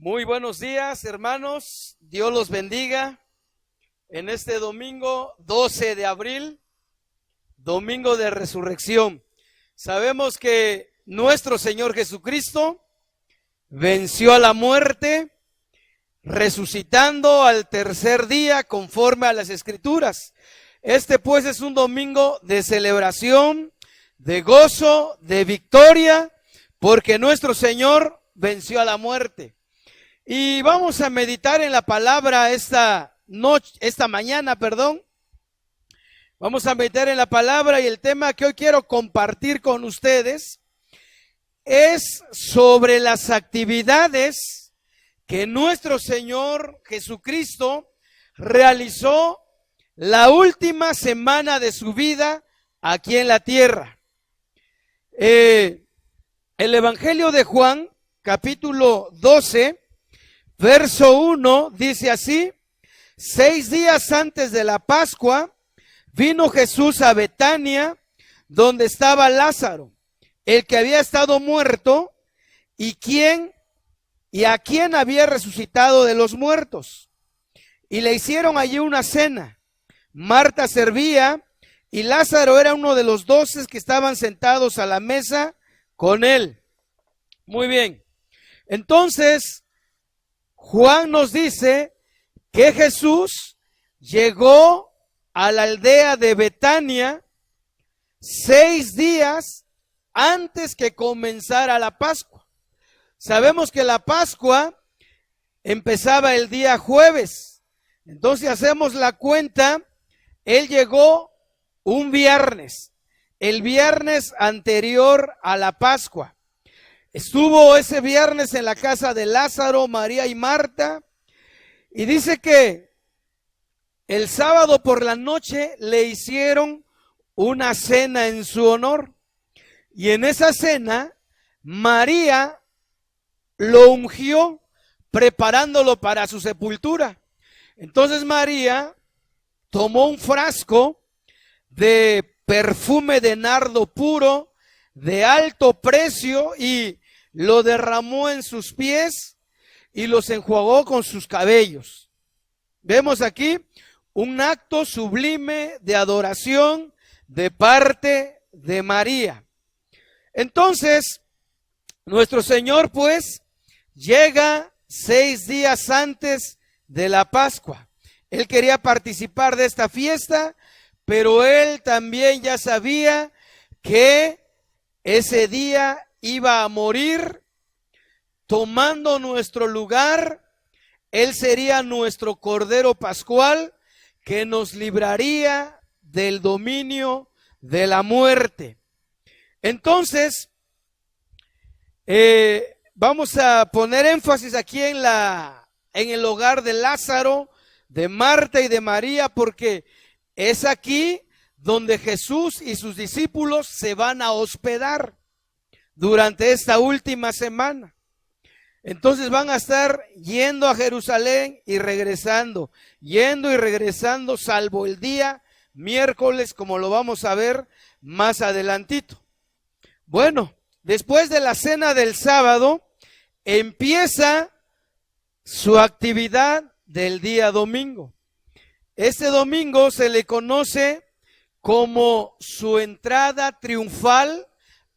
Muy buenos días, hermanos. Dios los bendiga en este domingo 12 de abril, domingo de resurrección. Sabemos que nuestro Señor Jesucristo venció a la muerte, resucitando al tercer día conforme a las Escrituras. Este pues es un domingo de celebración, de gozo, de victoria, porque nuestro Señor venció a la muerte. Y vamos a meditar en la palabra esta mañana. Vamos a meditar en la palabra, y el tema que hoy quiero compartir con ustedes es sobre las actividades que nuestro Señor Jesucristo realizó la última semana de su vida aquí en la tierra. El Evangelio de Juan, capítulo 12, verso 1, dice así: 6 días antes de la Pascua, vino Jesús a Betania, donde estaba Lázaro, el que había estado muerto, y a quien había resucitado de los muertos. Y le hicieron allí una cena. Marta servía, y Lázaro era uno de los 12 que estaban sentados a la mesa con él. Muy bien. Entonces, Juan nos dice que Jesús llegó a la aldea de Betania 6 días antes que comenzara la Pascua. Sabemos que la Pascua empezaba el día jueves. Entonces hacemos la cuenta, él llegó un viernes, el viernes anterior a la Pascua. Estuvo ese viernes en la casa de Lázaro, María y Marta, y dice que el sábado por la noche le hicieron una cena en su honor, y en esa cena María lo ungió, preparándolo para su sepultura. Entonces María tomó un frasco de perfume de nardo puro, de alto precio, y lo derramó en sus pies y los enjuagó con sus cabellos. Vemos aquí un acto sublime de adoración de parte de María. Entonces, nuestro Señor pues llega 6 días antes de la Pascua. Él quería participar de esta fiesta, pero él también ya sabía que ese día iba a morir tomando nuestro lugar. Él sería nuestro Cordero Pascual que nos libraría del dominio de la muerte. Entonces, vamos a poner énfasis aquí en el hogar de Lázaro, de Marta y de María, porque es aquí donde Jesús y sus discípulos se van a hospedar durante esta última semana. Entonces van a estar yendo a Jerusalén y regresando, yendo y regresando, salvo el día miércoles, como lo vamos a ver más adelantito. Bueno, después de la cena del sábado, empieza su actividad del día domingo. Este domingo se le conoce como su entrada triunfal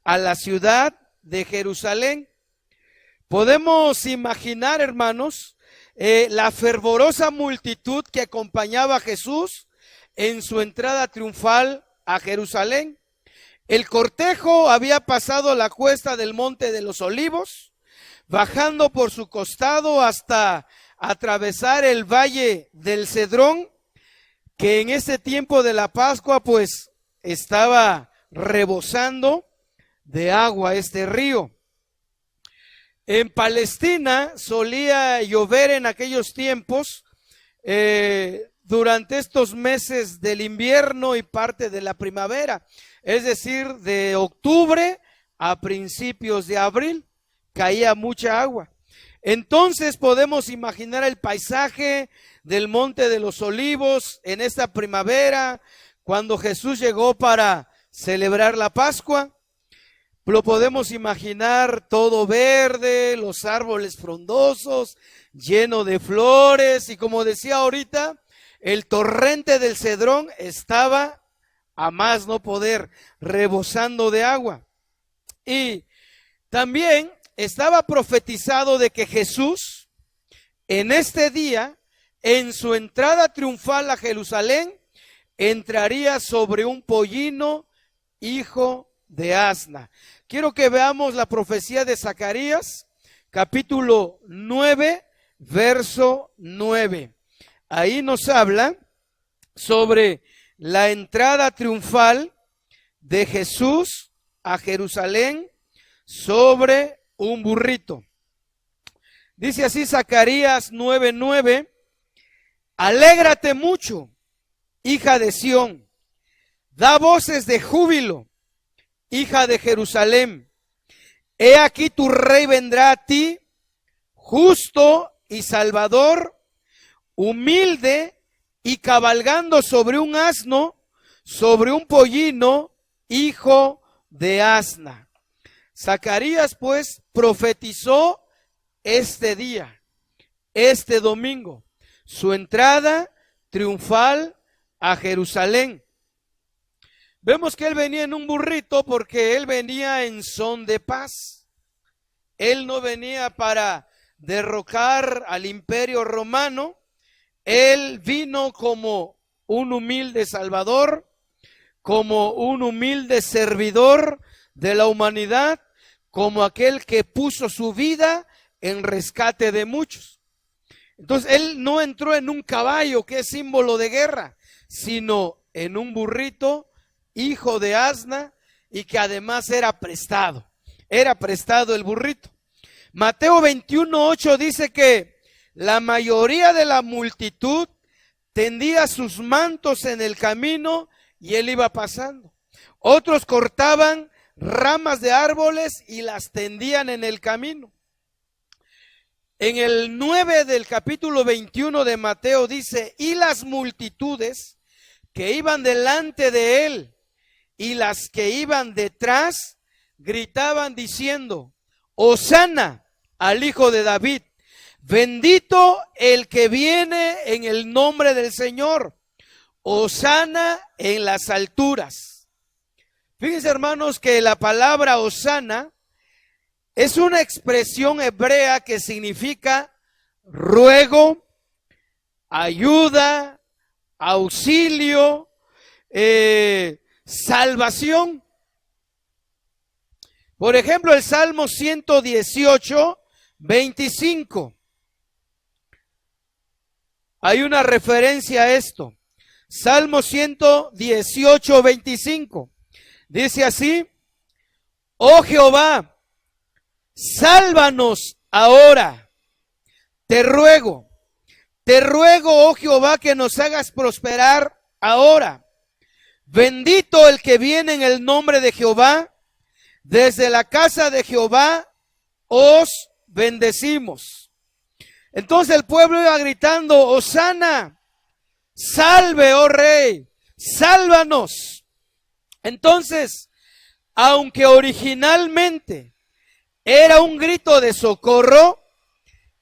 a la ciudad de Jerusalén. Podemos imaginar, hermanos, la fervorosa multitud que acompañaba a Jesús en su entrada triunfal a Jerusalén. El cortejo había pasado la cuesta del Monte de los Olivos, bajando por su costado hasta atravesar el valle del Cedrón, que en ese tiempo de la Pascua pues estaba rebosando de agua este río. En Palestina solía llover en aquellos tiempos, durante estos meses del invierno y parte de la primavera, es decir, de octubre a principios de abril, caía mucha agua. Entonces podemos imaginar el paisaje del Monte de los Olivos en esta primavera, cuando Jesús llegó para celebrar la Pascua. Lo podemos imaginar todo verde, los árboles frondosos, lleno de flores, y como decía ahorita, el torrente del Cedrón estaba a más no poder, rebosando de agua. Y también estaba profetizado de que Jesús, en este día, en su entrada triunfal a Jerusalén, entraría sobre un pollino, hijo de asna. Quiero que veamos la profecía de Zacarías, capítulo 9, verso 9. Ahí nos habla sobre la entrada triunfal de Jesús a Jerusalén sobre un burrito. Dice así Zacarías 9:9: alégrate mucho, hija de Sión, da voces de júbilo, hija de Jerusalén. He aquí tu rey vendrá a ti, justo y salvador, humilde y cabalgando sobre un asno, sobre un pollino, hijo de asna. Zacarías pues profetizó este día, este domingo, su entrada triunfal a Jerusalén. Vemos que él venía en un burrito porque él venía en son de paz. Él no venía para derrocar al imperio romano. Él vino como un humilde salvador, como un humilde servidor de la humanidad, como aquel que puso su vida en rescate de muchos. Entonces él no entró en un caballo que es símbolo de guerra, sino en un burrito, hijo de asna, y que además era prestado el burrito. Mateo 21:8 dice que la mayoría de la multitud tendía sus mantos en el camino y él iba pasando. Otros cortaban ramas de árboles y las tendían en el camino. En el 9 del capítulo 21 de Mateo dice: y las multitudes que iban delante de él y las que iban detrás gritaban diciendo: Hosana al Hijo de David, bendito el que viene en el nombre del Señor, hosana en las alturas. Fíjense, hermanos, que la palabra hosana es una expresión hebrea que significa ruego, ayuda, auxilio, salvación. Por ejemplo, el Salmo 118, 25. Hay una referencia a esto. Salmo 118, 25. Dice así: oh Jehová, sálvanos ahora. Te ruego, oh Jehová, que nos hagas prosperar ahora. Bendito el que viene en el nombre de Jehová. Desde la casa de Jehová os bendecimos. Entonces el pueblo iba gritando: hosana, salve, oh rey, sálvanos. Entonces, aunque originalmente era un grito de socorro,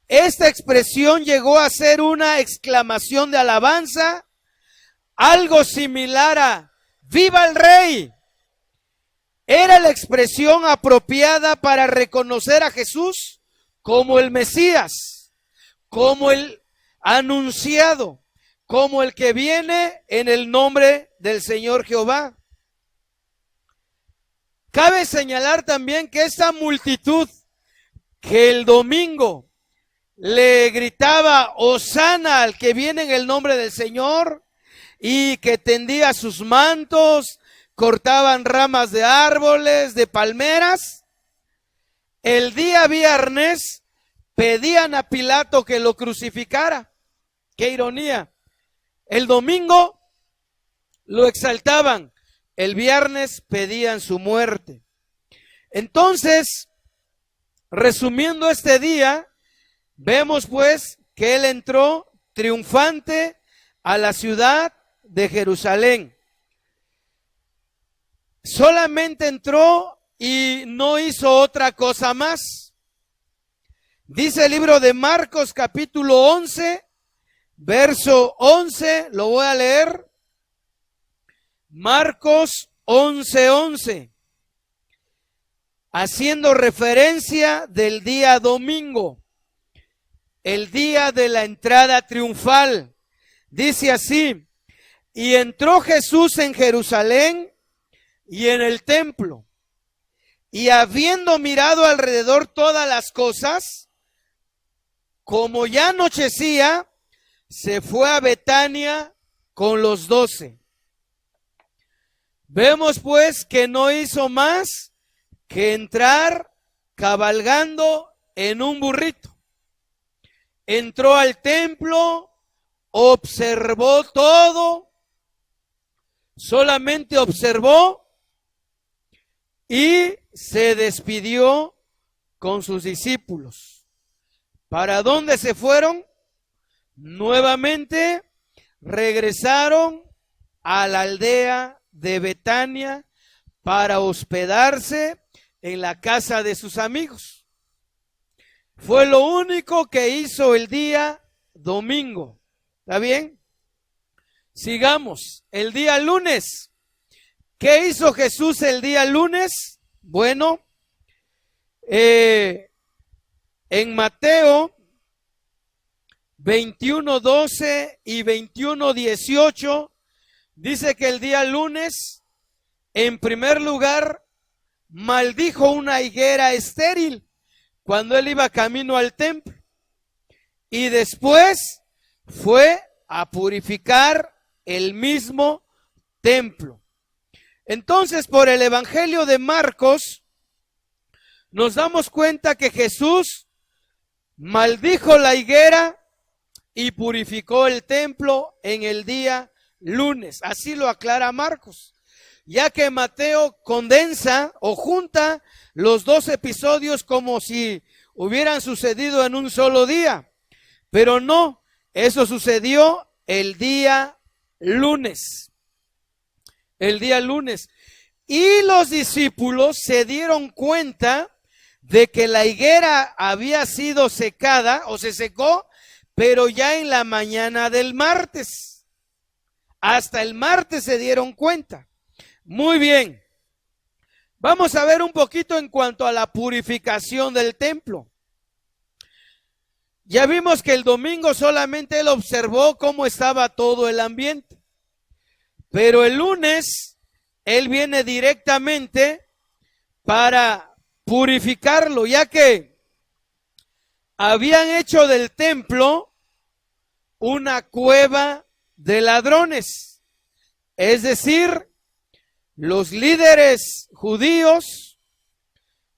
esta expresión llegó a ser una exclamación de alabanza, algo similar a ¡viva el rey! Era la expresión apropiada para reconocer a Jesús como el Mesías, como el anunciado, como el que viene en el nombre del Señor Jehová. Cabe señalar también que esta multitud que el domingo le gritaba hosana al que viene en el nombre del Señor y que tendía sus mantos, cortaban ramas de árboles, de palmeras, el día viernes pedían a Pilato que lo crucificara. Qué ironía. El domingo lo exaltaban, el viernes pedían su muerte. Entonces, resumiendo este día, vemos pues que él entró triunfante a la ciudad de Jerusalén. Solamente entró y no hizo otra cosa más. Dice el libro de Marcos capítulo 11, verso 11, lo voy a leer. Marcos 11:11, haciendo referencia del día domingo, el día de la entrada triunfal. Dice así: y entró Jesús en Jerusalén y en el templo, y habiendo mirado alrededor todas las cosas, como ya anochecía, se fue a Betania con los 12. Vemos pues que no hizo más que entrar cabalgando en un burrito. Entró al templo, observó todo, solamente observó y se despidió con sus discípulos. ¿Para dónde se fueron? Nuevamente regresaron a la aldea de Betania para hospedarse en la casa de sus amigos. Fue lo único que hizo el día domingo. ¿Está bien? Sigamos. El día lunes. ¿Qué hizo Jesús el día lunes? Bueno, en Mateo 21:12 y 21:18 dice que el día lunes, en primer lugar, maldijo una higuera estéril cuando él iba camino al templo, y después fue a purificar el mismo templo. Entonces, por el Evangelio de Marcos, nos damos cuenta que Jesús maldijo la higuera y purificó el templo en el día lunes. Así lo aclara Marcos, ya que Mateo condensa o junta los dos episodios como si hubieran sucedido en un solo día. Pero no, eso sucedió el día lunes. El día lunes. Y los discípulos se dieron cuenta de que la higuera había sido secada o se secó, pero ya en la mañana del martes. Hasta el martes se dieron cuenta. Muy bien. Vamos a ver un poquito en cuanto a la purificación del templo. Ya vimos que el domingo solamente él observó cómo estaba todo el ambiente. Pero el lunes él viene directamente para purificarlo, ya que habían hecho del templo una cueva de ladrones. Es decir, los líderes judíos,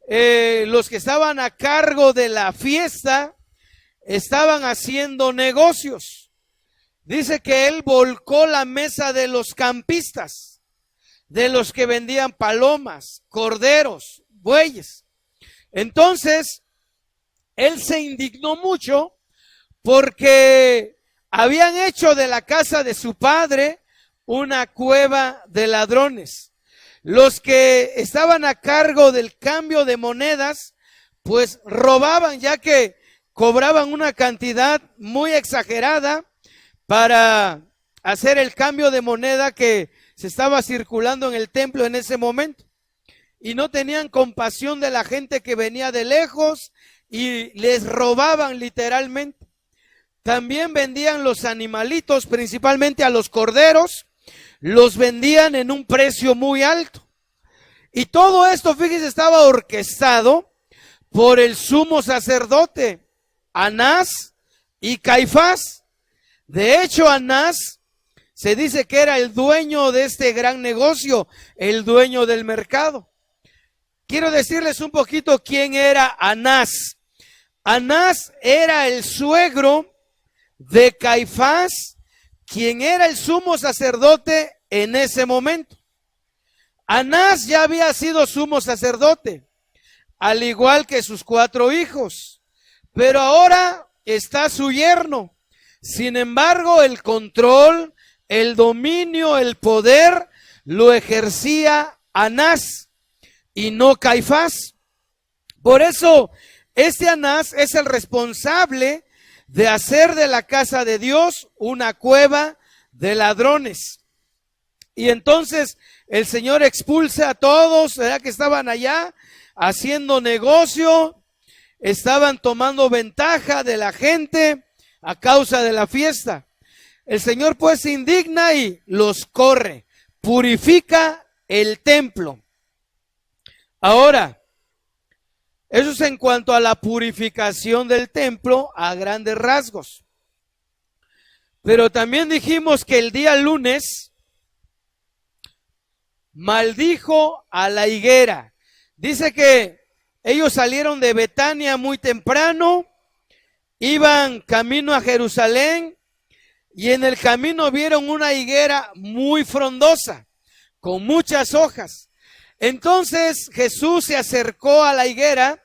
los que estaban a cargo de la fiesta, estaban haciendo negocios. Dice que él volcó la mesa de los campistas, de los que vendían palomas, corderos, bueyes. Entonces, él se indignó mucho porque habían hecho de la casa de su padre una cueva de ladrones. Los que estaban a cargo del cambio de monedas, pues robaban, ya que cobraban una cantidad muy exagerada para hacer el cambio de moneda que se estaba circulando en el templo en ese momento. Y no tenían compasión de la gente que venía de lejos y les robaban literalmente. También vendían los animalitos, principalmente a los corderos, los vendían en un precio muy alto. Y todo esto, fíjese, estaba orquestado por el sumo sacerdote Anás y Caifás. De hecho, Anás se dice que era el dueño de este gran negocio, el dueño del mercado. Quiero decirles un poquito quién era Anás. Anás era el suegro de Caifás, quien era el sumo sacerdote en ese momento. Anás ya había sido sumo sacerdote, al igual que sus 4 hijos, pero ahora está su yerno. Sin embargo, el control, el dominio, el poder lo ejercía Anás. y no Caifás. Por eso, este Anás es el responsable de hacer de la casa de Dios una cueva de ladrones. Y entonces el Señor expulsa a todos, ¿verdad?, que estaban allá haciendo negocio, estaban tomando ventaja de la gente a causa de la fiesta. El Señor pues se indigna y los corre, purifica el templo. Ahora, eso es en cuanto a la purificación del templo a grandes rasgos. Pero también dijimos que el día lunes maldijo a la higuera. Dice que ellos salieron de Betania muy temprano, iban camino a Jerusalén y en el camino vieron una higuera muy frondosa, con muchas hojas. Entonces Jesús se acercó a la higuera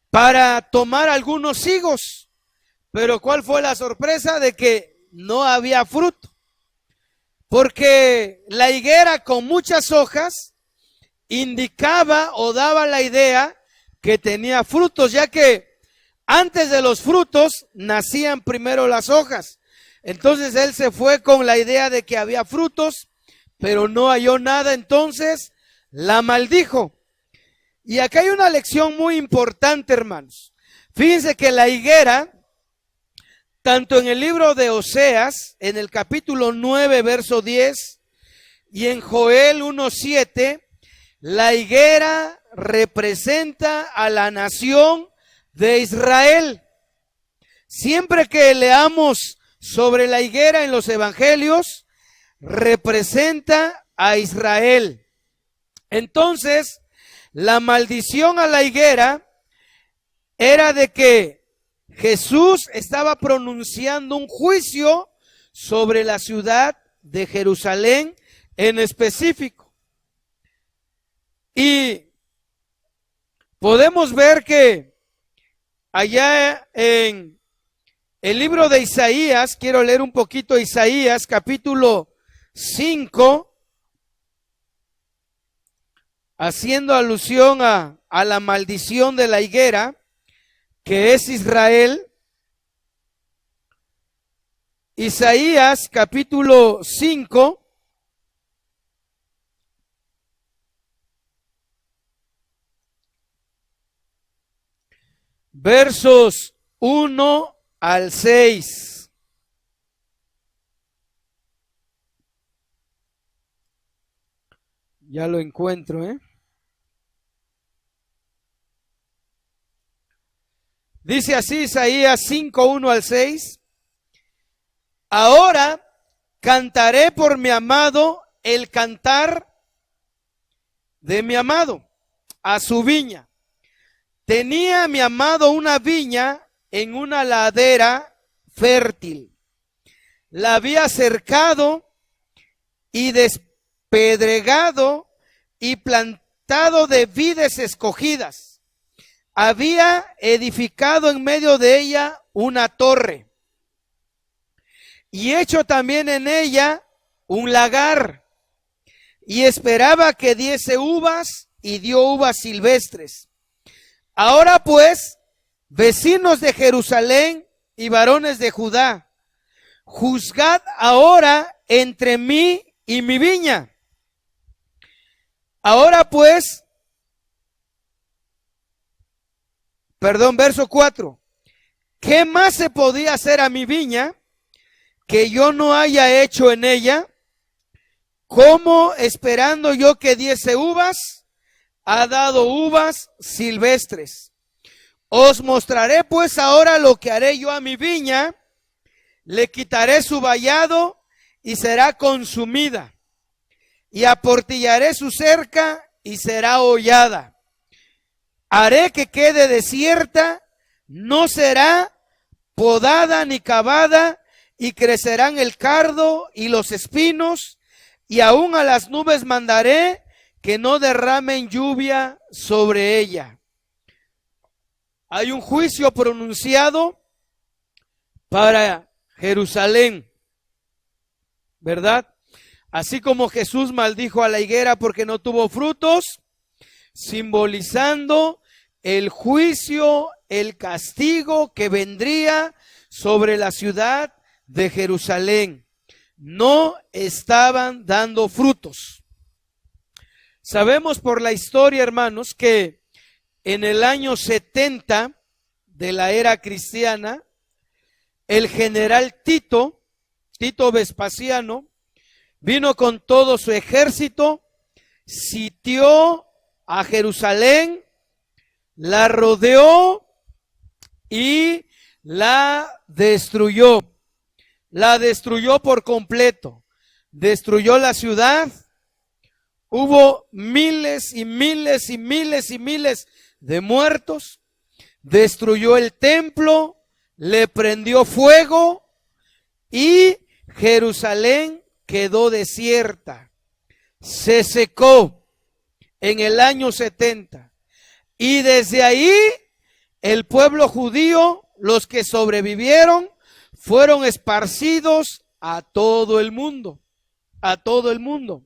para tomar algunos higos, pero ¿cuál fue la sorpresa? De que no había fruto, porque la higuera con muchas hojas indicaba o daba la idea que tenía frutos, ya que antes de los frutos nacían primero las hojas. Entonces él se fue con la idea de que había frutos, pero no halló nada, entonces la maldijo. Y acá hay una lección muy importante, hermanos. Fíjense que la higuera, tanto en el libro de Oseas, en el capítulo 9, verso 10, y en Joel 1:7, la higuera representa a la nación de Israel. Siempre que leamos sobre la higuera en los evangelios, representa a Israel. Entonces, la maldición a la higuera era de que Jesús estaba pronunciando un juicio sobre la ciudad de Jerusalén en específico. Y podemos ver que allá en el libro de Isaías, quiero leer un poquito Isaías, capítulo 5, haciendo alusión a la maldición de la higuera, que es Israel. Isaías capítulo 5, versos 1 al 6. Ya lo encuentro, Dice así Isaías 5, 1 al 6. Ahora cantaré por mi amado el cantar de mi amado a su viña. Tenía mi amado una viña en una ladera fértil. La había cercado y despedregado y plantado de vides escogidas. Había edificado en medio de ella una torre y hecho también en ella un lagar, y esperaba que diese uvas, y dio uvas silvestres. Ahora pues, vecinos de Jerusalén y varones de Judá, juzgad ahora entre mí y mi viña. Ahora pues, verso 4. ¿Qué más se podía hacer a mi viña que yo no haya hecho en ella? ¿Cómo esperando yo que diese uvas, ha dado uvas silvestres? Os mostraré pues ahora lo que haré yo a mi viña. Le quitaré su vallado y será consumida, y aportillaré su cerca y será hollada. Haré que quede desierta, no será podada ni cavada, y crecerán el cardo y los espinos, y aún a las nubes mandaré que no derramen lluvia sobre ella. Hay un juicio pronunciado para Jerusalén, ¿verdad? Así como Jesús maldijo a la higuera porque no tuvo frutos, simbolizando el juicio, el castigo que vendría sobre la ciudad de Jerusalén. No estaban dando frutos. Sabemos por la historia, hermanos, que en el año 70 de la era cristiana, el general Tito Vespasiano, vino con todo su ejército, sitió a Jerusalén, la rodeó y la destruyó. La destruyó por completo. Destruyó la ciudad. Hubo miles y miles y miles y miles de muertos. Destruyó el templo, le prendió fuego y Jerusalén quedó desierta. Se secó en el año 70. Y desde ahí el pueblo judío, los que sobrevivieron, fueron esparcidos a todo el mundo. A todo el mundo.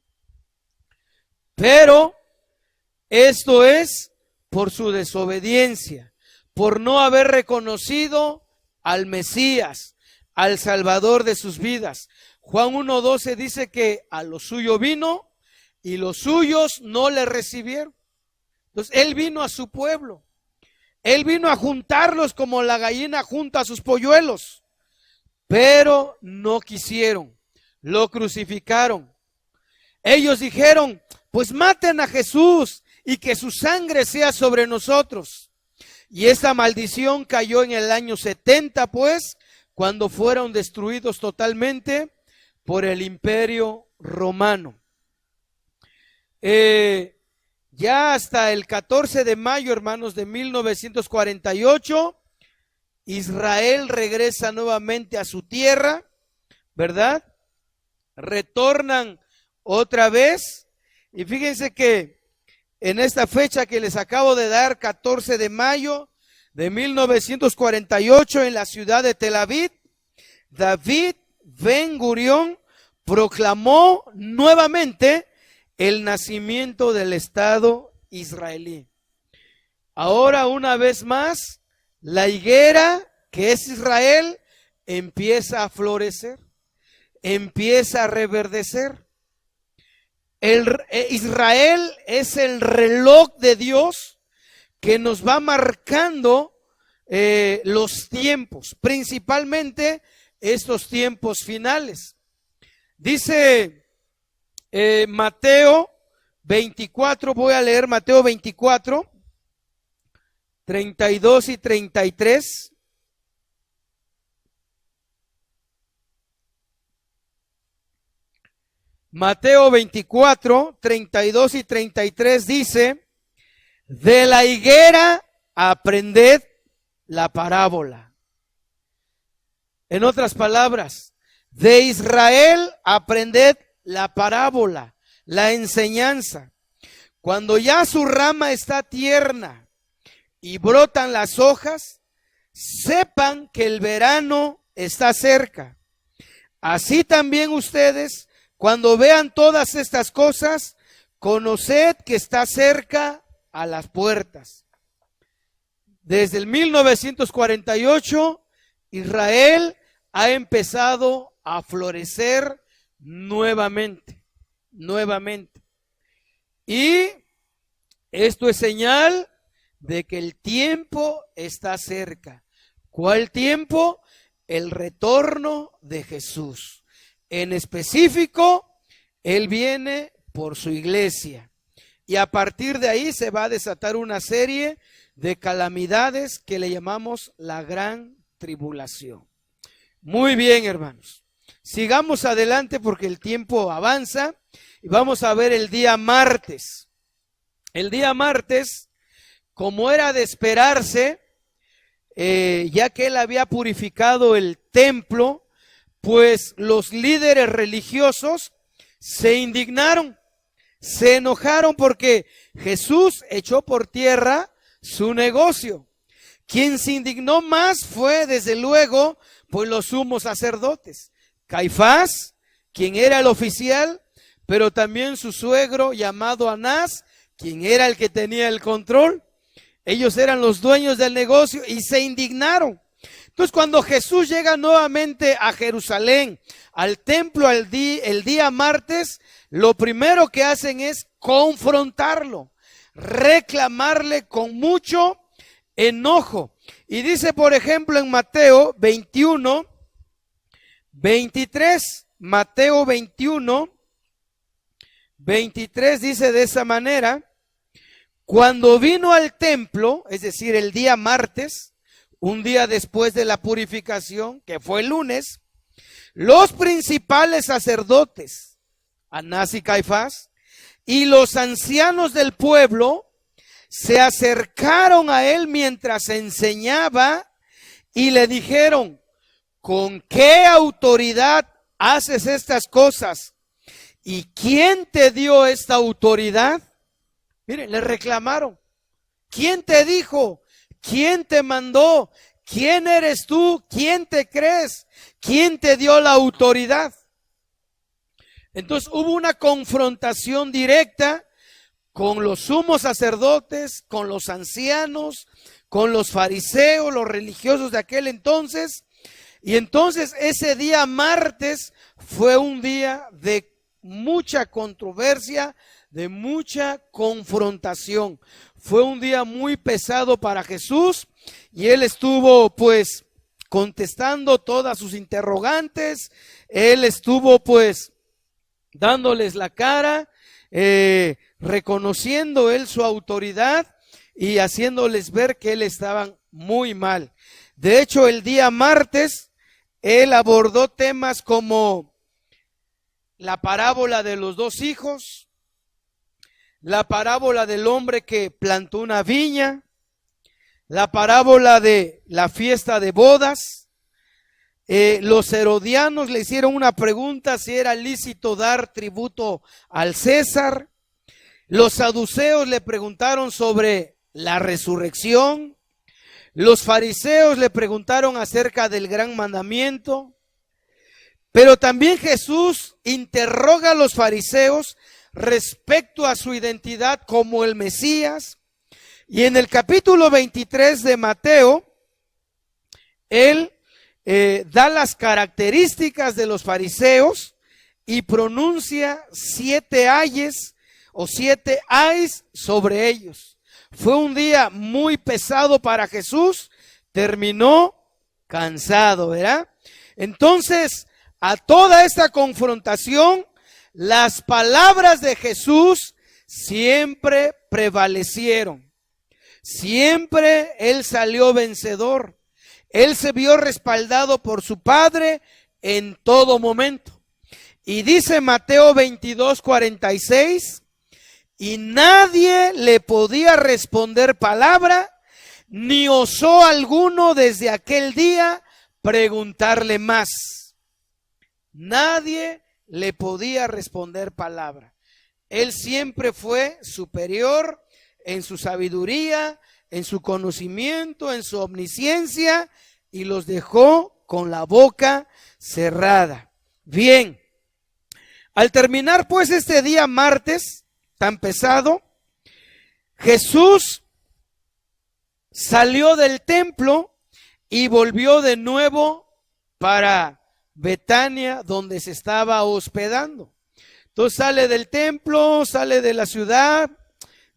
Pero esto es por su desobediencia, por no haber reconocido al Mesías, al Salvador de sus vidas. Juan 1:12 dice que a lo suyo vino y los suyos no le recibieron. Entonces él vino a su pueblo. Él vino a juntarlos como la gallina junta a sus polluelos. Pero no quisieron. Lo crucificaron. Ellos dijeron, pues maten a Jesús y que su sangre sea sobre nosotros. Y esta maldición cayó en el año 70, pues, cuando fueron destruidos totalmente por el Imperio Romano. Ya hasta el 14 de mayo, hermanos, de 1948, Israel regresa nuevamente a su tierra, ¿verdad? Retornan otra vez. Y fíjense que en esta fecha que les acabo de dar, 14 de mayo de 1948, en la ciudad de Tel Aviv, David Ben Gurión proclamó nuevamente el nacimiento del Estado israelí. Ahora, una vez más, la higuera que es Israel empieza a florecer, empieza a reverdecer. Israel es el reloj de Dios que nos va marcando los tiempos, principalmente estos tiempos finales. Dice Mateo 24, voy a leer Mateo 24, 32 y 33. Mateo 24, 32 y 33 dice, de la higuera aprended la parábola. En otras palabras, de Israel aprended la parábola, la enseñanza. Cuando ya su rama está tierna y brotan las hojas, sepan que el verano está cerca. Así también ustedes, cuando vean todas estas cosas, conoced que está cerca a las puertas. Desde el 1948, Israel ha empezado a florecer nuevamente. Y esto es señal de que el tiempo está cerca. ¿Cuál tiempo? El retorno de Jesús. En específico, Él viene por su iglesia. Y a partir de ahí se va a desatar una serie de calamidades que le llamamos la gran tribulación. Muy bien, hermanos. Sigamos adelante porque el tiempo avanza y vamos a ver el día martes. El día martes, como era de esperarse, ya que Él había purificado el templo, pues los líderes religiosos se indignaron, se enojaron porque Jesús echó por tierra su negocio. Quien se indignó más fue, desde luego, pues los sumos sacerdotes. Caifás, quien era el oficial, pero también su suegro llamado Anás, ¿Quién era el que tenía el control? Ellos eran los dueños del negocio y se indignaron. Entonces, cuando Jesús llega nuevamente a Jerusalén, al templo el día martes, lo primero que hacen es confrontarlo, reclamarle con mucho enojo. Y dice, por ejemplo, en Mateo 21, 23, Mateo 21, 23 dice de esa manera: cuando vino al templo, es decir, el día martes, un día después de la purificación, que fue el lunes, los principales sacerdotes, Anás y Caifás, y los ancianos del pueblo, se acercaron a él mientras enseñaba y le dijeron: ¿con qué autoridad haces estas cosas? ¿Y quién te dio esta autoridad? Miren, le reclamaron. ¿Quién te dijo? ¿Quién te mandó? ¿Quién eres tú? ¿Quién te crees? ¿Quién te dio la autoridad? Entonces hubo una confrontación directa con los sumos sacerdotes, con los ancianos, con los fariseos, los religiosos de aquel entonces. Y entonces ese día martes fue un día de mucha controversia, de mucha confrontación. Fue un día muy pesado para Jesús y él estuvo pues contestando todas sus interrogantes. Él estuvo pues dándoles la cara, reconociendo él su autoridad y haciéndoles ver que él estaban muy mal. De hecho, el día martes él abordó temas como la parábola de los dos hijos, la parábola del hombre que plantó una viña, la parábola de la fiesta de bodas. Los herodianos le hicieron una pregunta si era lícito dar tributo al César. Los saduceos le preguntaron sobre la resurrección. Los fariseos le preguntaron acerca del gran mandamiento. Pero también Jesús interroga a los fariseos respecto a su identidad como el Mesías. Y en el capítulo 23 de Mateo, él da las características de los fariseos y pronuncia 7 ayes o 7 ayes sobre ellos. Fue un día muy pesado para Jesús, terminó cansado, ¿verdad? Entonces, a toda esta confrontación, las palabras de Jesús siempre prevalecieron. Siempre él salió vencedor. Él se vio respaldado por su Padre en todo momento. Y dice Mateo 22, 46, y nadie le podía responder palabra, ni osó alguno desde aquel día preguntarle más. Nadie le podía responder palabra. Él siempre fue superior en su sabiduría, en su conocimiento, en su omnisciencia, y los dejó con la boca cerrada. Bien, al terminar pues este día martes tan pesado, Jesús salió del templo y volvió de nuevo para Betania, donde se estaba hospedando. Entonces sale del templo, sale de la ciudad,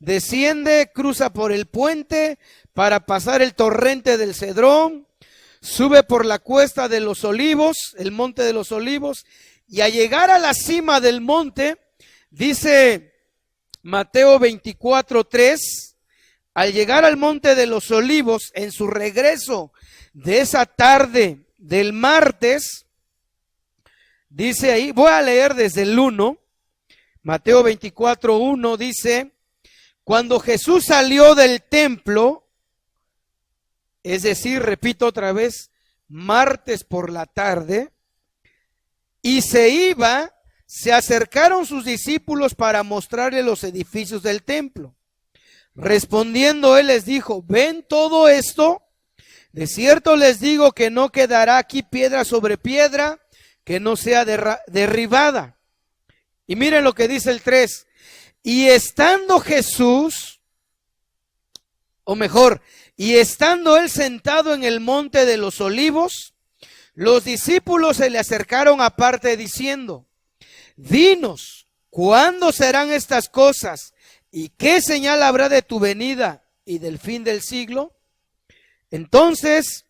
desciende, cruza por el puente para pasar el torrente del Cedrón, sube por la cuesta de los Olivos, el monte de los Olivos, y al llegar a la cima del monte, dice Mateo 24:3, al llegar al monte de los Olivos, en su regreso de esa tarde del martes, dice ahí, voy a leer desde el 1, Mateo 24:1 dice: cuando Jesús salió del templo, es decir, repito otra vez, martes por la tarde, y se iba, se acercaron sus discípulos para mostrarle los edificios del templo. Respondiendo él les dijo: ¿ven todo esto? De cierto les digo que no quedará aquí piedra sobre piedra que no sea derribada. Y miren lo que dice el 3. Y estando Jesús, o mejor, y estando él sentado en el monte de los olivos, los discípulos se le acercaron aparte diciendo: dinos, ¿cuándo serán estas cosas? ¿Y qué señal habrá de tu venida y del fin del siglo? Entonces,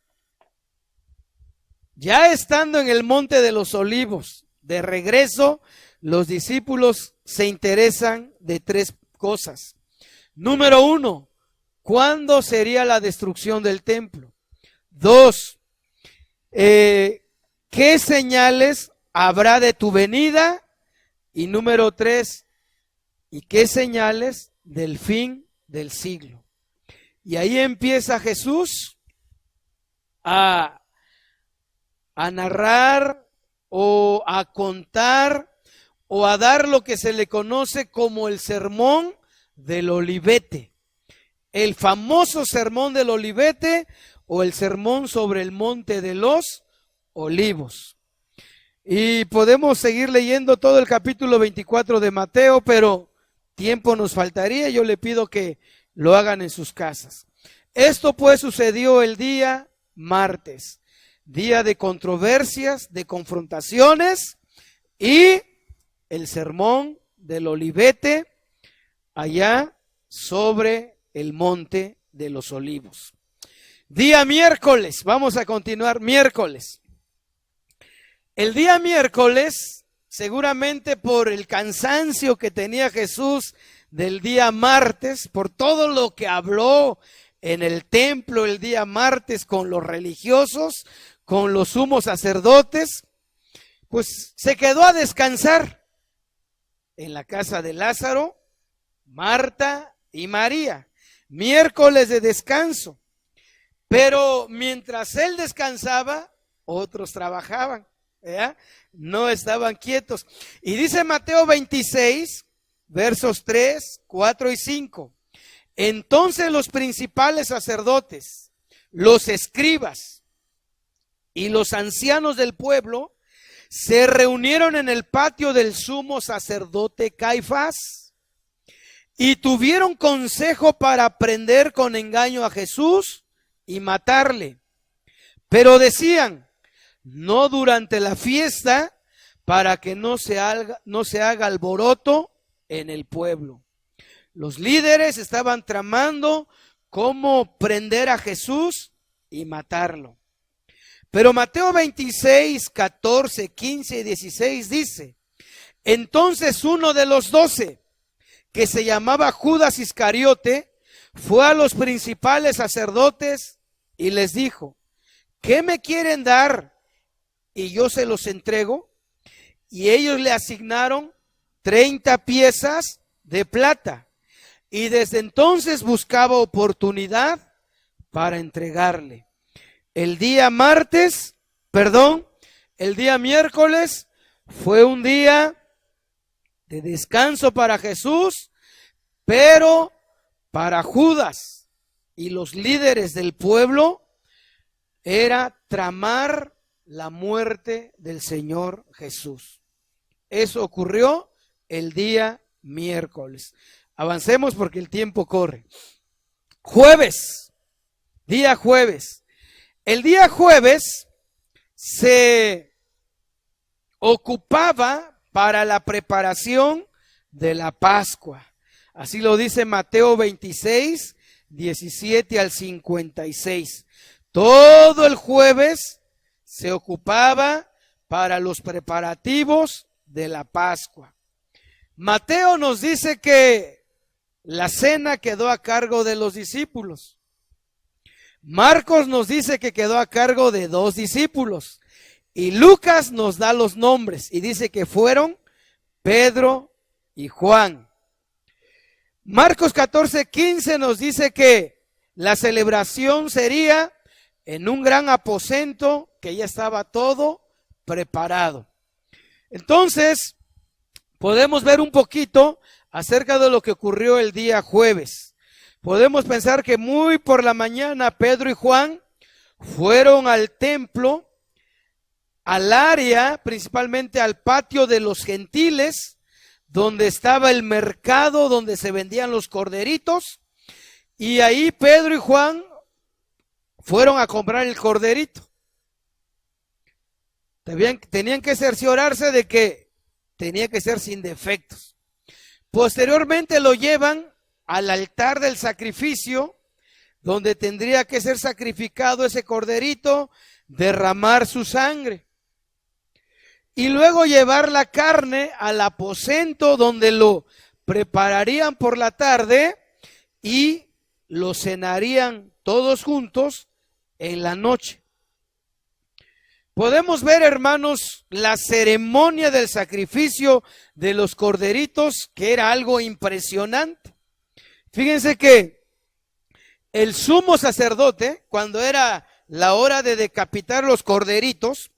ya estando en el monte de los olivos, de regreso, los discípulos se interesan de tres cosas. Número 1, ¿cuándo sería la destrucción del templo? 2, ¿qué señales habrá de tu venida? Y número 3, ¿y qué señales del fin del siglo? Y ahí empieza Jesús a narrar o a contar o a dar lo que se le conoce como el sermón del Olivete, el famoso sermón del Olivete o el sermón sobre el monte de los olivos. Y podemos seguir leyendo todo el capítulo 24 de Mateo, pero tiempo nos faltaría. Yo le pido que lo hagan en sus casas. Esto pues sucedió el día martes, día de controversias, de confrontaciones, y el sermón del Olivete allá sobre el monte de los olivos. Día miércoles, vamos a continuar miércoles. El día miércoles, seguramente por el cansancio que tenía Jesús del día martes, por todo lo que habló en el templo el día martes con los religiosos, con los sumos sacerdotes, pues se quedó a descansar en la casa de Lázaro, Marta y María. Miércoles de descanso. Pero mientras él descansaba, otros trabajaban, ¿verdad? No estaban quietos. Y dice Mateo 26, versos 3, 4 y 5. Entonces los principales sacerdotes, los escribas y los ancianos del pueblo se reunieron en el patio del sumo sacerdote Caifás y tuvieron consejo para prender con engaño a Jesús y matarle. Pero decían: no durante la fiesta, para que no se haga alboroto en el pueblo. Los líderes estaban tramando cómo prender a Jesús y matarlo. Pero Mateo 26, 14, 15 y 16 dice: entonces uno de los 12, que se llamaba Judas Iscariote, fue a los principales sacerdotes y les dijo: ¿qué me quieren dar y yo se los entrego? Y ellos le asignaron 30 piezas de plata, y desde entonces buscaba oportunidad para entregarle. El día miércoles fue un día de descanso para Jesús, pero para Judas y los líderes del pueblo era tramar la muerte del Señor Jesús. Eso ocurrió el día miércoles. Avancemos porque el tiempo corre. Jueves, día jueves. El día jueves se ocupaba para la preparación de la Pascua. Así lo dice Mateo 26, 17 al 56. Todo el jueves se ocupaba para los preparativos de la Pascua. Mateo nos dice que la cena quedó a cargo de los discípulos. Marcos nos dice que quedó a cargo de 2 discípulos. Y Lucas nos da los nombres y dice que fueron Pedro y Juan. Marcos 14, 15 nos dice que la celebración sería en un gran aposento, que ya estaba todo preparado. Entonces, podemos ver un poquito acerca de lo que ocurrió el día jueves. Podemos pensar que muy por la mañana Pedro y Juan fueron al templo, al área, principalmente al patio de los gentiles, donde estaba el mercado donde se vendían los corderitos, y ahí Pedro y Juan fueron a comprar el corderito. Tenían que cerciorarse de que tenía que ser sin defectos. Posteriormente lo llevan al altar del sacrificio, donde tendría que ser sacrificado ese corderito, derramar su sangre. Y luego llevar la carne al aposento donde lo prepararían por la tarde y lo cenarían todos juntos en la noche. Podemos ver, hermanos, la ceremonia del sacrificio de los corderitos, que era algo impresionante. Fíjense que el sumo sacerdote, cuando era la hora de decapitar los corderitos,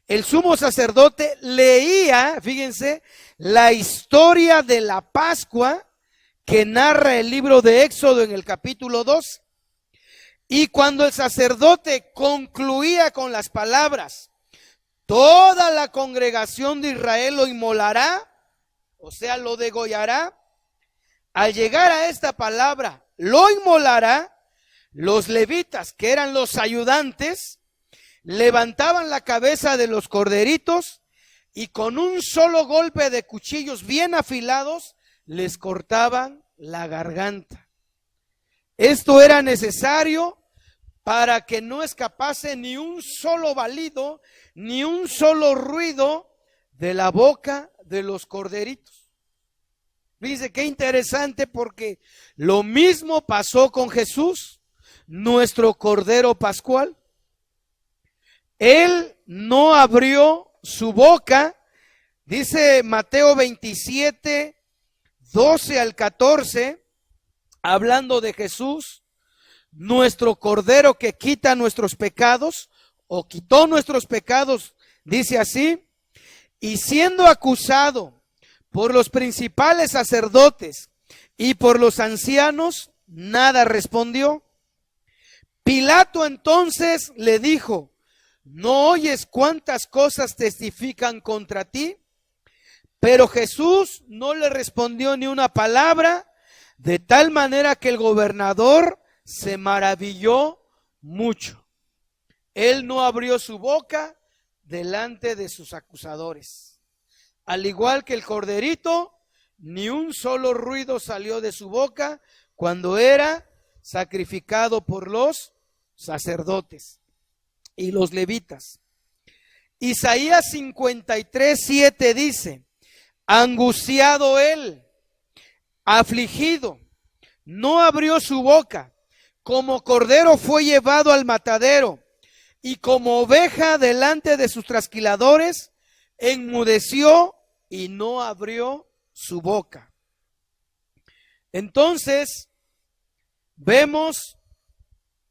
el sumo sacerdote leía, fíjense, la historia de la Pascua que narra el libro de Éxodo en el capítulo 2. Y cuando el sacerdote concluía con las palabras, toda la congregación de Israel lo inmolará, o sea, lo degollará, al llegar a esta palabra, lo inmolará, los levitas, que eran los ayudantes, levantaban la cabeza de los corderitos y con un solo golpe de cuchillos bien afilados les cortaban la garganta. Esto era necesario para que no escapase ni un solo balido, ni un solo ruido de la boca de los corderitos. Fíjense qué interesante, porque lo mismo pasó con Jesús, nuestro Cordero Pascual. Él no abrió su boca, dice Mateo 27, 12 al 14, hablando de Jesús, nuestro Cordero que quita nuestros pecados, o quitó nuestros pecados, dice así: y siendo acusado por los principales sacerdotes y por los ancianos, nada respondió. Pilato entonces le dijo: ¿no oyes cuántas cosas testifican contra ti? Pero Jesús no le respondió ni una palabra, de tal manera que el gobernador se maravilló mucho. Él no abrió su boca delante de sus acusadores. Al igual que el corderito, ni un solo ruido salió de su boca cuando era sacrificado por los sacerdotes y los levitas. Isaías 53, 7 dice: angustiado él, afligido, no abrió su boca, como cordero fue llevado al matadero, y como oveja delante de sus trasquiladores, enmudeció y no abrió su boca. Entonces, vemos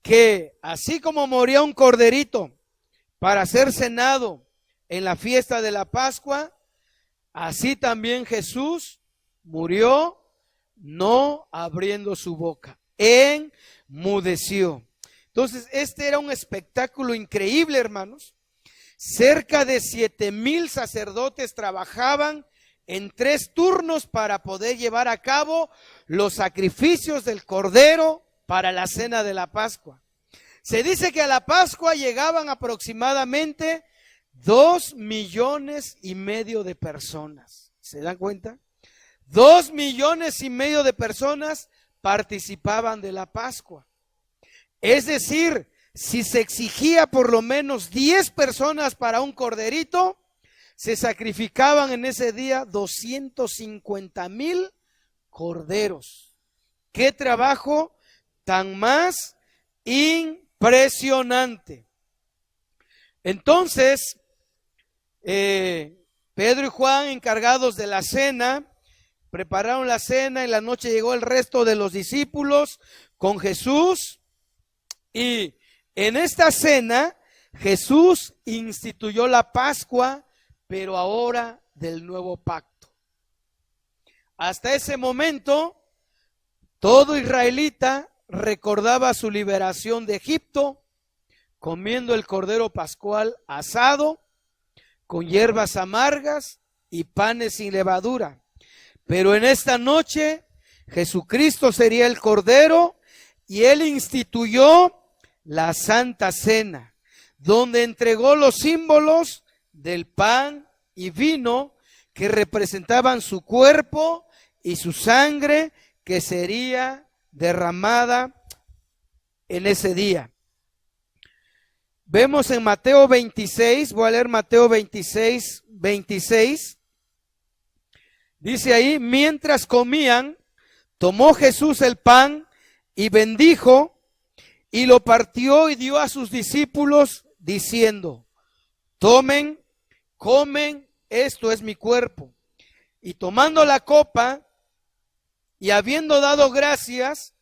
que así como moría un corderito para ser cenado en la fiesta de la Pascua, así también Jesús murió no abriendo su boca, enmudeció. Entonces, este era un espectáculo increíble, hermanos. Cerca de 7,000 sacerdotes trabajaban en 3 turnos para poder llevar a cabo los sacrificios del cordero para la cena de la Pascua. Se dice que a la Pascua llegaban aproximadamente 2,5 millones de personas. ¿Se dan cuenta? 2,5 millones de personas participaban de la Pascua. Es decir, si se exigía por lo menos 10 personas para un corderito, se sacrificaban en ese día 250,000 corderos. ¡Qué trabajo tan más impresionante! Entonces, Pedro y Juan, encargados de la cena, prepararon la cena. En la noche llegó el resto de los discípulos con Jesús, y en esta cena Jesús instituyó la Pascua, pero ahora del nuevo pacto. Hasta ese momento, todo israelita recordaba su liberación de Egipto, comiendo el cordero pascual asado, con hierbas amargas y panes sin levadura. Pero en esta noche Jesucristo sería el Cordero y Él instituyó la Santa Cena, donde entregó los símbolos del pan y vino que representaban su cuerpo y su sangre que sería derramada en ese día. Vemos en Mateo 26, voy a leer Mateo 26, 26. Dice ahí, mientras comían, tomó Jesús el pan y bendijo y lo partió y dio a sus discípulos diciendo, tomen, comen, esto es mi cuerpo. Y tomando la copa y habiendo dado gracias,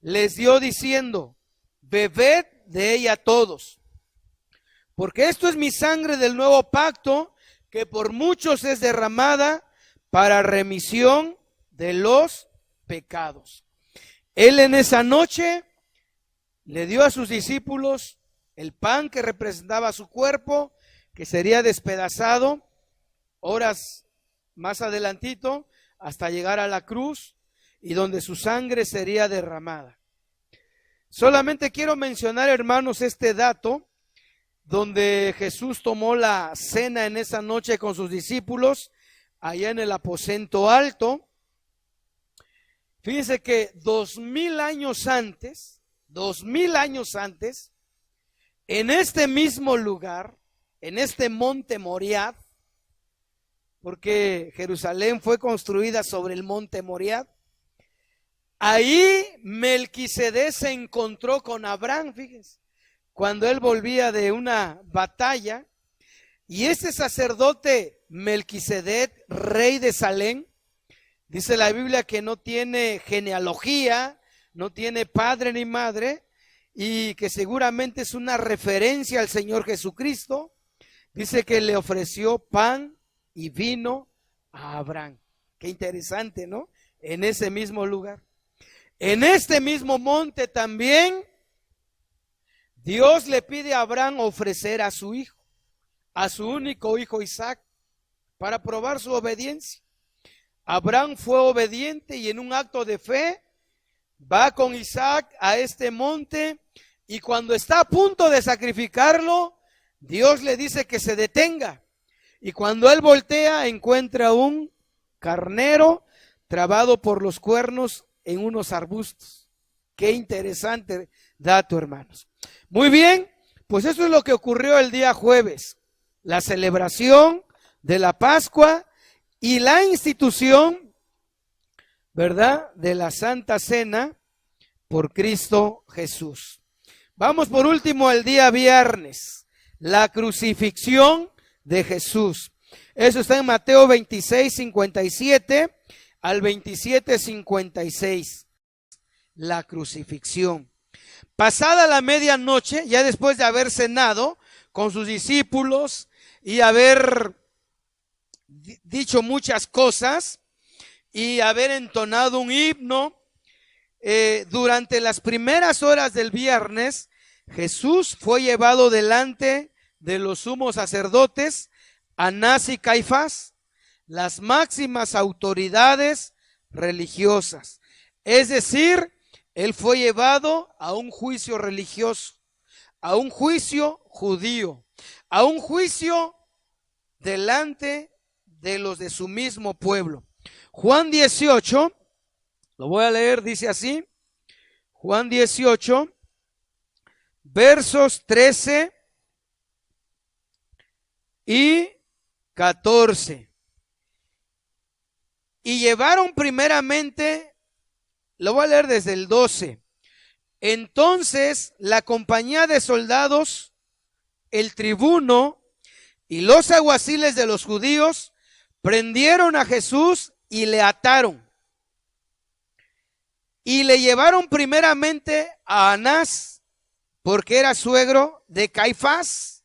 les dio diciendo, bebed de ella todos, porque esto es mi sangre del nuevo pacto, que por muchos es derramada para remisión de los pecados. Él en esa noche le dio a sus discípulos el pan que representaba su cuerpo, que sería despedazado horas más adelantito hasta llegar a la cruz y donde su sangre sería derramada. Solamente quiero mencionar, hermanos, este dato donde Jesús tomó la cena en esa noche con sus discípulos allá en el aposento alto. Fíjense que 2000 años antes, en este mismo lugar, en este monte Moriah, porque Jerusalén fue construida sobre el monte Moriah, ahí Melquisedec se encontró con Abraham, fíjense, cuando él volvía de una batalla, y ese sacerdote Melquisedec, rey de Salem, dice la Biblia que no tiene genealogía, no tiene padre ni madre, y que seguramente es una referencia al Señor Jesucristo. Dice que le ofreció pan y vino a Abraham. Qué interesante, ¿no? En ese mismo lugar. En este mismo monte también Dios le pide a Abraham ofrecer a su hijo, a su único hijo Isaac, para probar su obediencia. Abraham fue obediente y en un acto de fe va con Isaac a este monte, y cuando está a punto de sacrificarlo, Dios le dice que se detenga, y cuando él voltea encuentra un carnero trabado por los cuernos en unos arbustos. Qué interesante dato, hermanos. Muy bien, pues eso es lo que ocurrió el día jueves, la celebración de la Pascua y la institución, ¿verdad?, de la Santa Cena por Cristo Jesús. Vamos por último al día viernes, la crucifixión de Jesús. Eso está en Mateo 26, 57 al 27, 56. La crucifixión. Pasada la medianoche, ya después de haber cenado con sus discípulos y haber dicho muchas cosas y haber entonado un himno, durante las primeras horas del viernes, Jesús fue llevado delante de los sumos sacerdotes, Anás y Caifás, las máximas autoridades religiosas. Es decir, él fue llevado a un juicio religioso, a un juicio judío, a un juicio delante de los de su mismo pueblo. Juan 18, lo voy a leer, dice así, Juan 18, versos 13 y 14. Y llevaron primeramente, lo voy a leer desde el 12. Entonces la compañía de soldados, el tribuno y los alguaciles de los judíos prendieron a Jesús y le ataron. Y le llevaron primeramente a Anás, porque era suegro de Caifás,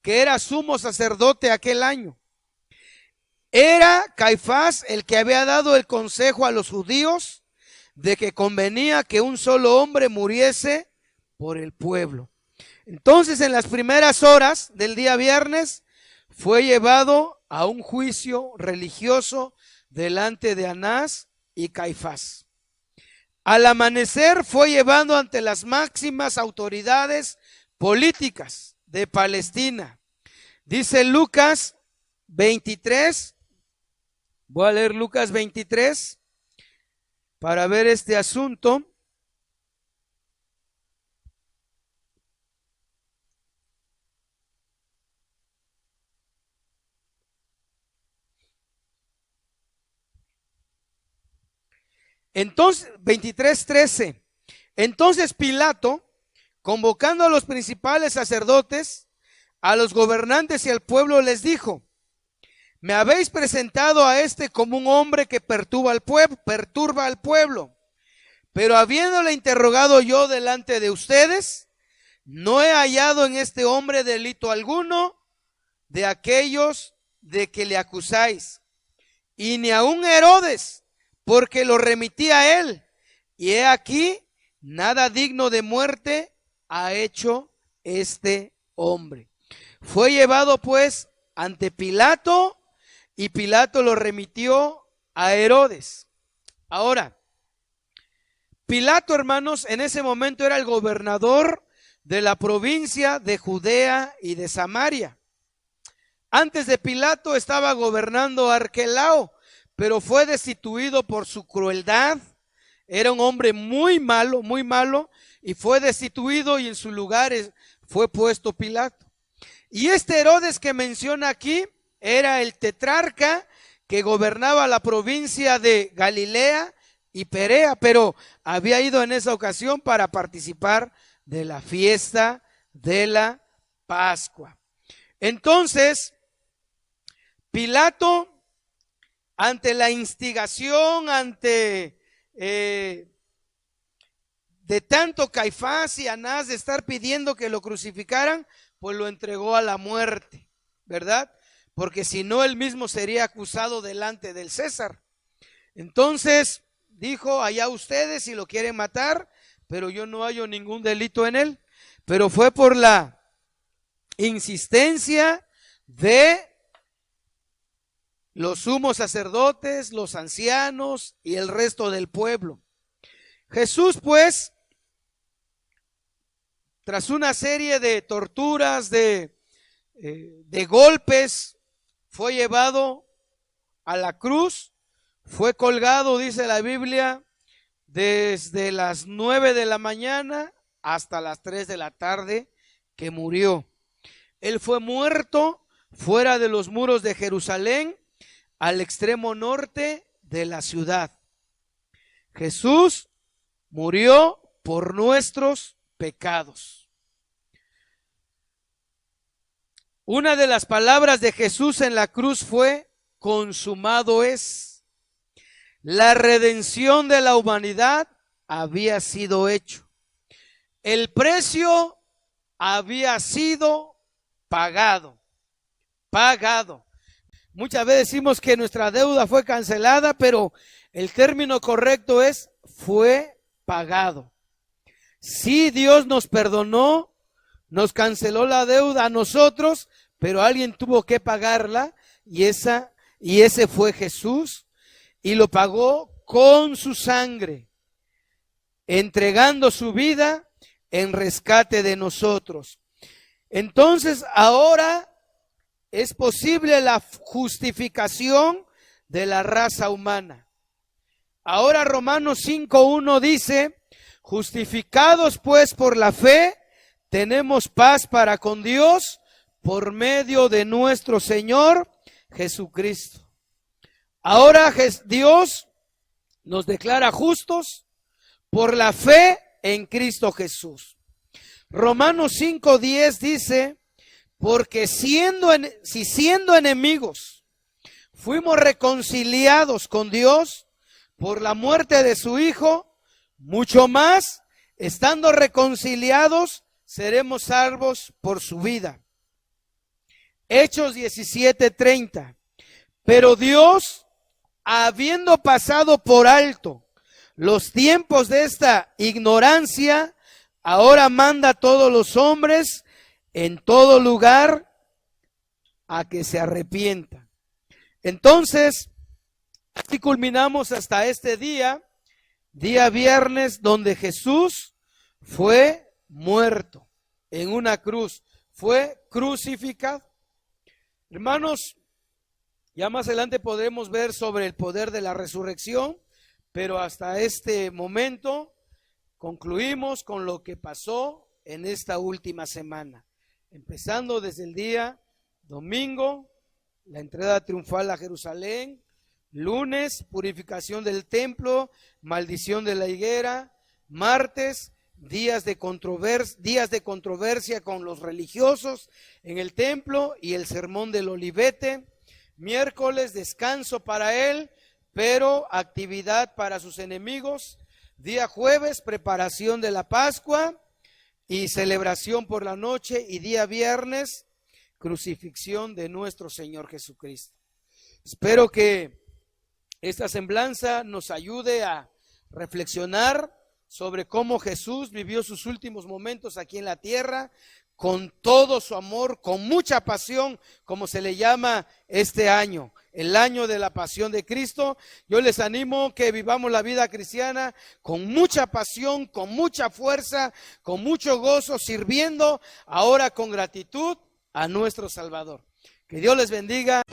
que era sumo sacerdote aquel año. Era Caifás el que había dado el consejo a los judíos de que convenía que un solo hombre muriese por el pueblo. Entonces, en las primeras horas del día viernes, fue llevado a un juicio religioso delante de Anás y Caifás. Al amanecer fue llevado ante las máximas autoridades políticas de Palestina. Dice Lucas 23, voy a leer Lucas 23 para ver este asunto. Entonces, 23:13. Entonces Pilato, convocando a los principales sacerdotes, a los gobernantes y al pueblo, les dijo: me habéis presentado a este como un hombre que perturba al pueblo, pero habiéndole interrogado yo delante de ustedes, no he hallado en este hombre delito alguno de aquellos de que le acusáis, y ni aun Herodes, porque lo remití a él, y he aquí, nada digno de muerte ha hecho este hombre. Fue llevado pues ante Pilato, y Pilato lo remitió a Herodes. Ahora, Pilato, hermanos, en ese momento era el gobernador de la provincia de Judea y de Samaria. Antes de Pilato estaba gobernando Arquelao, pero fue destituido por su crueldad. Era un hombre muy malo, y fue destituido, y en su lugar fue puesto Pilato. Y este Herodes que menciona aquí era el tetrarca que gobernaba la provincia de Galilea y Perea, pero había ido en esa ocasión para participar de la fiesta de la Pascua. Entonces, Pilato, ante la instigación, de tanto Caifás y Anás de estar pidiendo que lo crucificaran, pues lo entregó a la muerte, ¿verdad? Porque si no, él mismo sería acusado delante del César. Entonces dijo: allá ustedes si lo quieren matar, pero yo no hallo ningún delito en él. Pero fue por la insistencia de los sumos sacerdotes, los ancianos y el resto del pueblo. Jesús, pues, tras una serie de torturas, de golpes, fue llevado a la cruz, fue colgado, dice la Biblia, desde las 9 de la mañana hasta las 3 de la tarde, que murió. Él fue muerto fuera de los muros de Jerusalén, al extremo norte de la ciudad. Jesús murió por nuestros pecados. Una de las palabras de Jesús en la cruz fue: consumado es. La redención de la humanidad había sido hecho. El precio había sido pagado. Muchas veces decimos que nuestra deuda fue cancelada, pero el término correcto es: fue pagado. Sí, Dios nos perdonó, nos canceló la deuda a nosotros, pero alguien tuvo que pagarla, y ese fue Jesús, y lo pagó con su sangre, entregando su vida en rescate de nosotros. Entonces, ahora es posible la justificación de la raza humana. Ahora Romanos 5:1 dice: justificados pues por la fe, tenemos paz para con Dios por medio de nuestro Señor Jesucristo. Ahora Dios nos declara justos por la fe en Cristo Jesús. Romanos 5:10 dice: porque si siendo enemigos fuimos reconciliados con Dios por la muerte de su Hijo, mucho más, estando reconciliados, seremos salvos por su vida. Hechos 17:30. Pero Dios, habiendo pasado por alto los tiempos de esta ignorancia, ahora manda a todos los hombres en todo lugar a que se arrepientan. Entonces, Así culminamos hasta este día, día viernes, donde Jesús fue muerto en una cruz, fue crucificado. Hermanos, ya más adelante podremos ver sobre el poder de la resurrección, pero hasta este momento concluimos con lo que pasó en esta última semana, empezando desde el día domingo, la entrada triunfal a Jerusalén, lunes, purificación del templo, maldición de la higuera, martes, días de controversia con los religiosos en el templo y el sermón del Olivete, miércoles, descanso para él, pero actividad para sus enemigos, día jueves, preparación de la Pascua y celebración por la noche, y día viernes, crucifixión de nuestro Señor Jesucristo. Espero que esta semblanza nos ayude a reflexionar sobre cómo Jesús vivió sus últimos momentos aquí en la tierra, con todo su amor, con mucha pasión, como se le llama este año, el año de la pasión de Cristo. Yo les animo que vivamos la vida cristiana con mucha pasión, con mucha fuerza, con mucho gozo, sirviendo ahora con gratitud a nuestro Salvador. Que Dios les bendiga.